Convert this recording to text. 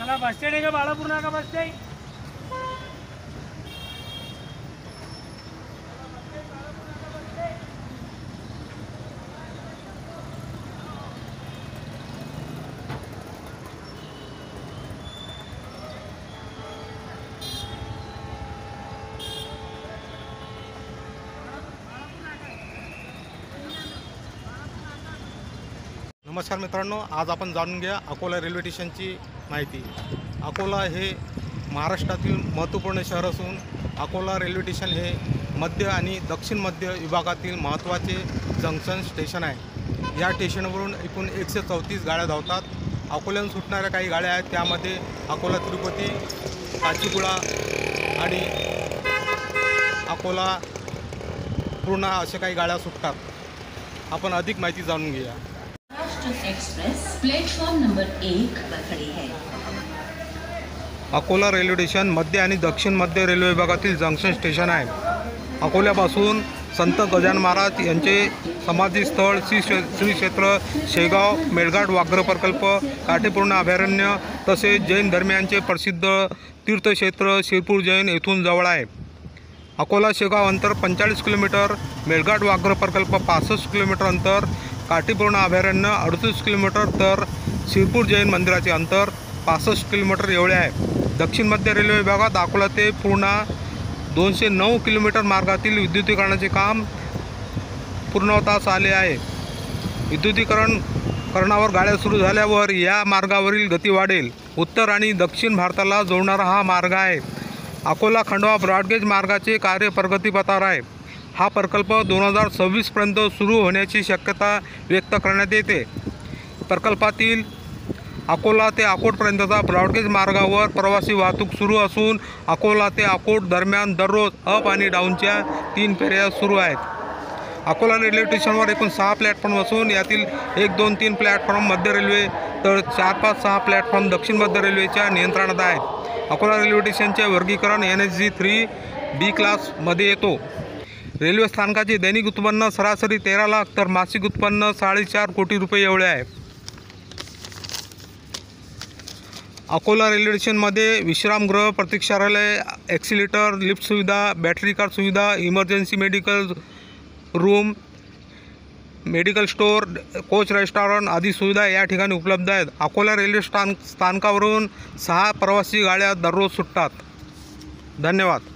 मला bus stand आहे का बाळापूर नाका बस स्टँड? नमस्कार मित्रांनो, आज आपण जाणून घ्या अकोला रेल्वे स्टेशनची माहिती। अकोला हे महाराष्ट्रातील महत्त्वपूर्ण शहर असून अकोला रेल्वे स्टेशन हे मध्य आणि दक्षिण मध्य विभागातील महत्त्वाचे जंक्शन स्टेशन आहे। या स्टेशनवरून एकूण 134 गाड्या धावतात। अकोल्याहून सुटणाऱ्या काही गाड्या आहेत, त्यामध्ये अकोला तिरुपती, काचीगुडा आणि अकोला पूर्णा अशा काही गाड्या सुटतात। आपण अधिक माहिती जाणून घेऊया। एक्सप्रेस प्लेटफॉर्म नंबर 1 पर खड़ी है। अकोला रेल्वे स्टेशन मध्य आणि दक्षिण मध्य रेल्वे विभागातील जंक्शन स्टेशन आहे। अकोल्यापासून संत गजानन महाराज यांचे समाधीस्थळ श्री क्षेत्र शेगाव, मेळघाट व्याघ्र प्रकल्प, काटेपूर्णा अभयारण्य तसेच जैन धर्मियांचे प्रसिद्ध तीर्थक्षेत्र शिरपूर जैन येथून जवळ आहे। अकोला शेगाव अंतर 45 किलोमीटर, मेळघाट व्याघ्र प्रकल्प 65 किलोमीटर अंतर, काटेपूर्णा अभयारण्य 38 किलोमीटर तर शिरपूर जैन मंदिराचे अंतर 65 किलोमीटर एवढे आहे। दक्षिण मध्य रेल्वे विभागात अकोला ते पूर्णा 209 किलोमीटर मार्गातील विद्युतीकरणाचे काम पूर्णत्वास आले आहे। विद्युतीकरणावर गाड्या सुरू झाल्यावर या मार्गावरील गती वाढेल। उत्तर आणि दक्षिण भारताला जोडणारा हा मार्ग आहे। अकोला खंडवा ब्रॉडगेज मार्गाचे कार्य प्रगतीपथावर आहे। हा प्रकल्प 2026 पर्यंत सुरू होण्याची शक्यता व्यक्त करण्यात येते। प्रकल्पातील अकोला ते अकोटपर्यंतचा ब्रॉडगेज मार्गावर प्रवासी वाहतूक सुरू असून अकोला ते अकोट दरम्यान दररोज अप आणि डाऊनच्या 3 फेऱ्या सुरू आहेत। अकोला रेल्वे स्टेशनवर एकूण 6 प्लॅटफॉर्म असून यातील 1, 2, 3 प्लॅटफॉर्म मध्य रेल्वे तर 4, 5, 6 प्लॅटफॉर्म दक्षिण मध्य रेल्वेच्या नियंत्रणात आहेत। अकोला रेल्वे स्टेशनचे वर्गीकरण NSG 3B क्लासमध्ये येतो। रेल्वे स्थानकाचे दैनिक उत्पन्न सरासरी 13 लाख तर मासिक उत्पन्न 4.5 कोटी रुपये एवढे आहे। अकोला रेल्वे स्टेशनमध्ये विश्रामगृह, प्रतीक्षालय, एक्सिलेटर, लिफ्ट सुविधा, बॅटरी कार सुविधा, emergency medical room, medical store, coach restaurant आदी सुविधा या ठिकाणी उपलब्ध आहेत। अकोला रेल्वे स्थानकावरून 6 प्रवासी गाड्या दररोज सुटतात। धन्यवाद।